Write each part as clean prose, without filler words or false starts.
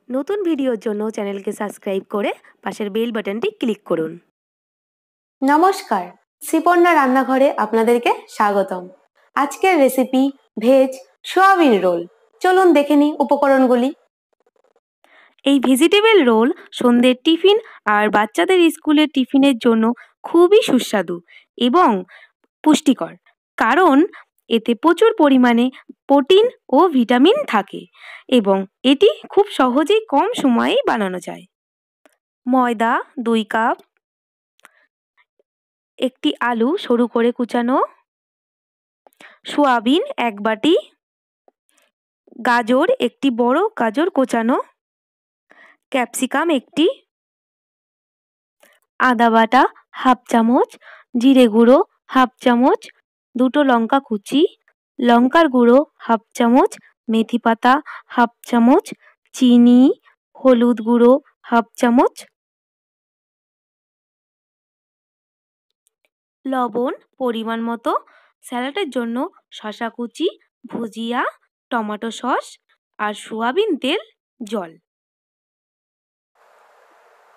নতুন ভিডিওর জন্য চ্যানেলকে সাবস্ক্রাইব করে পাশের বেল বাটনটি ক্লিক করুন। নমস্কার, শ্রীপর্ণা রান্নাঘরে আপনাদেরকে স্বাগতম। আজকের রেসিপি ভেজ সোয়াবিন রোল। চলুন দেখে নিই উপকরণগুলি। এই ভেজিটেবল রোল সন্ধ্যের টিফিন আর বাচ্চাদের স্কুলের টিফিনের জন্য খুবই সুস্বাদু এবং পুষ্টিকর, কারণ এতে প্রচুর পরিমাণে প্রোটিন ও ভিটামিন থাকে এবং এটি খুব সহজেই কম সময়েই বানানো যায়। ময়দা 2 কাপ, একটি আলু সরু করে কুচানো, সোয়াবিন 1 বাটি, গাজর একটি বড় গাজর কোচানো, ক্যাপসিকাম একটি, আদা বাটা হাফ চামচ, জিরে গুঁড়ো হাফ চামচ, 2টো লঙ্কা কুচি, লঙ্কার গুঁড়ো হাফ চামচ, মেথি পাতা হাফ চামচ, চিনি, হলুদ গুঁড়ো হাফ চামচ, লবণ পরিমাণ মতো, স্যালাডের জন্য শসা কুচি, ভুজিয়া, টমেটো সস আর সোয়াবিন তেল, জল।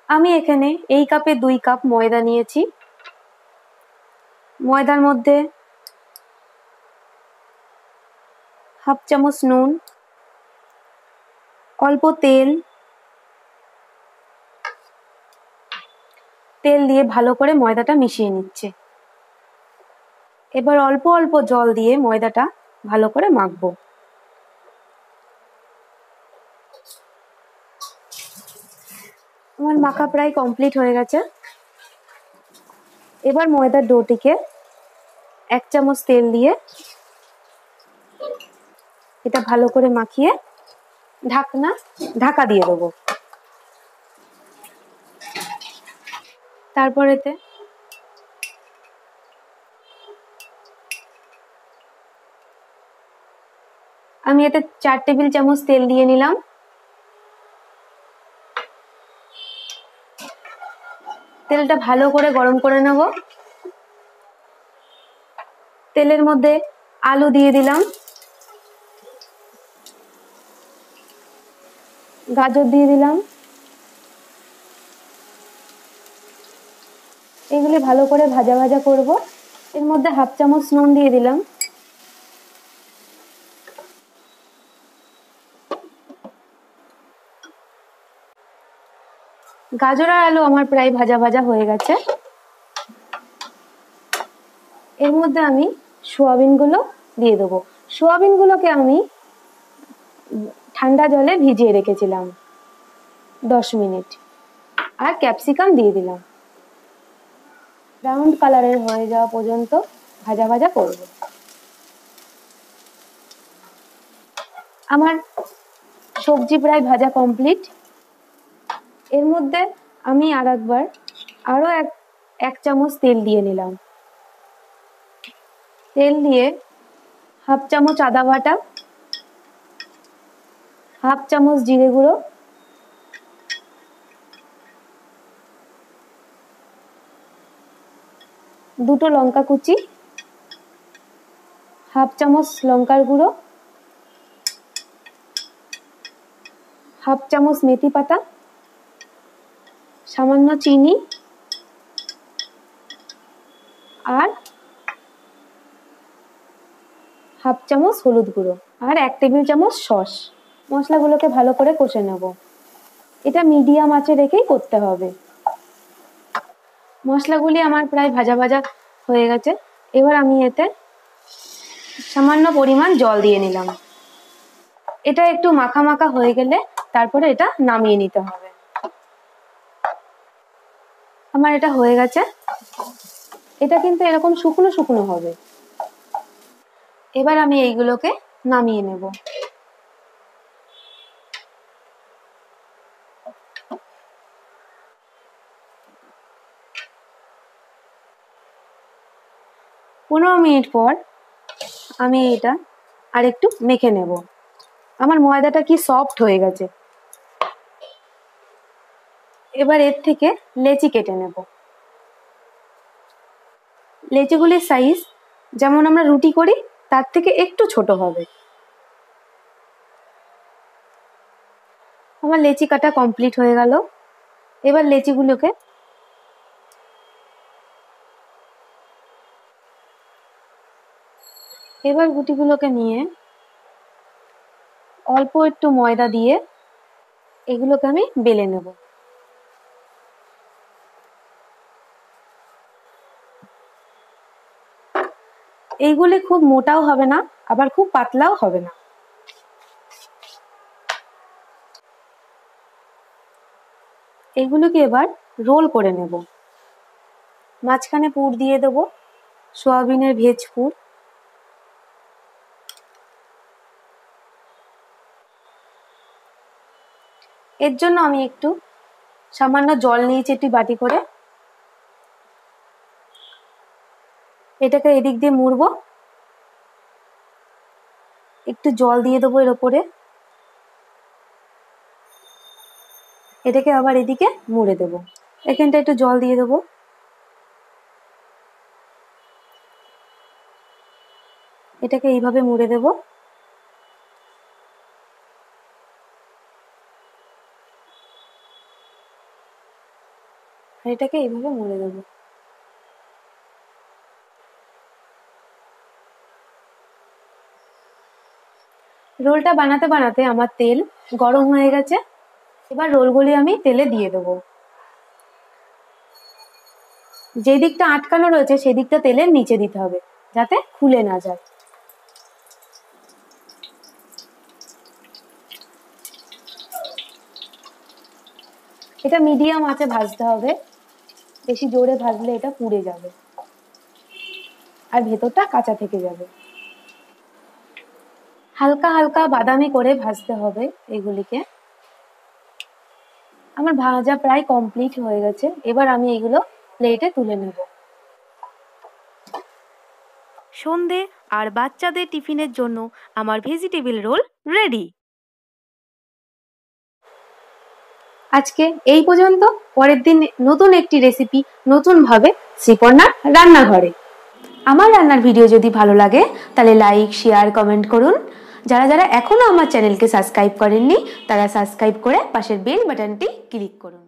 আমি এখানে এই কাপে 2 কাপ ময়দা নিয়েছি। ময়দার মধ্যে হাফ চামচ নুন, অল্প তেল দিয়ে ভালো করে ময়দাটা মিশিয়ে নিচ্ছে। এবার অল্প অল্প জল দিয়ে ময়দাটা ভালো করে মাখবো। আমার মাখা প্রায় কমপ্লিট হয়ে গেছে। এবার ময়দার ডোটিকে 1 চামচ তেল দিয়ে এটা ভালো করে মাখিয়ে ঢাকা দিয়ে দেবো। তারপর এতে আমি 4 টেবিল চামচ তেল দিয়ে নিলাম। তেলটা ভালো করে গরম করে নেব। তেলের মধ্যে আলু দিয়ে দিলাম, গাজর দিয়ে দিলাম। এগুলি ভালো করে ভাজা ভাজা করব। এর মধ্যে হাফ চামচ নুন দিয়ে দিলাম। গাজর আর আলু আমার প্রায় ভাজা ভাজা হয়ে গেছে। এর মধ্যে আমি সোয়াবিনগুলো দিয়ে দেবো। সোয়াবিনগুলোকে আমি ঠান্ডা জলে ভিজিয়ে রেখেছিলাম 10 মিনিট। আর ক্যাপসিকাম দিয়ে দিলাম। ব্রাউন কালারের হয়ে যাওয়া পর্যন্ত ভাজা ভাজা করব। আমার সবজি প্রায় ভাজা কমপ্লিট। এর মধ্যে আমি আরো এক চামচ তেল দিয়ে নিলাম। তেল দিয়ে হাফ চামচ আদা বাটা, হাফ চামচ জিরে গুঁড়ো, দুটো লঙ্কা কুচি, হাফ চামচ লঙ্কার গুঁড়ো, হাফ চামচ মেথি পাতা, সামান্য চিনি আর হাফ চামচ হলুদ গুঁড়ো আর 1 টেবিল চামচ সস। মশলাগুলোকে ভালো করে কষে নেব। এটা মিডিয়াম আঁচে রেখেই করতে হবে। মশলাগুলি আমার প্রায় ভাজা ভাজা হয়ে গেছে। এবার আমি এতে সামান্য পরিমাণ জল দিয়ে নিলাম। এটা একটু মাখা মাখা হয়ে গেলে তারপরে এটা নামিয়ে নিতে হবে। আমার এটা হয়ে গেছে। এটা কিন্তু এরকম শুকনো শুকনো হবে। এবার আমি এইগুলোকে নামিয়ে নেব। পনেরো মিনিট পর আমি এটা আরেকটু মেখে নেব। আমার ময়দাটা কি সফট হয়ে গেছে। এবার এর থেকে লেচি কেটে নেব। লেচিগুলির সাইজ যেমন আমরা রুটি করি তার থেকে একটু ছোট হবে। আমার লেচি কাটা কমপ্লিট হয়ে গেল। এবার লেচিগুলোকে গুটিগুলোকে নিয়ে অল্প একটু ময়দা দিয়ে এগুলোকে আমি বেলে নেব। এইগুলি খুব মোটাও হবে না, আবার খুব পাতলাও হবে না। এগুলোকে এবার রোল করে নেব। মাঝখানে পুর দিয়ে দেব সয়াবিনের ভেজ পুর। এর জন্য আমি একটু সামান্য জল নিয়েছি একটি বাটি করে। এটাকে এদিক দিয়ে মুড়বো, একটু জল দিয়ে দেবো এর ওপরে, এটাকে আবার এদিকে মুড়ে দেবো। এখানটা একটু জল দিয়ে দেবো, এটাকে এইভাবে মুড়ে দেবো। আর এটাকে এইভাবে মুড়ে দেবো। রোলটা বানাতে বানাতে আমার তেল গরম হয়ে গেছে। এবার রোলগুলি আমি তেলে দিয়ে দেবো। যে দিকটা আটকানো রয়েছে সেই দিকটা তেলের নিচে দিতে হবে, যাতে খুলে না যায়। এটা মিডিয়াম আঁচে ভাজতে হবে, বেশি জোরে ভাজলে এটা পুড়ে যাবে আর ভেতরটা কাঁচা থেকে যাবে। হালকা হালকা বাদামি করে ভাজতে হবে এগুলিকে। আমার ভাজা প্রায় কমপ্লিট হয়ে গেছে। এবার আমি এগুলো প্লেটে তুলে নেব। সন্ধে আর বাচ্চাদের টিফিনের জন্য আমার ভেজিটেবল রোল রেডি। আজকে এই পর্যন্ত। পরের দিন নতুন একটি রেসিপি নতুন ভাবে শ্রীপর্ণার রান্নাঘরে। আমার রান্নার ভিডিও যদি ভালো লাগে তাহলে লাইক, শেয়ার, কমেন্ট করুন। যারা যারা এখনো আমার চ্যানেলকে সাবস্ক্রাইব করেননি তারা সাবস্ক্রাইব করে পাশের বেল বাটনটি ক্লিক করুন।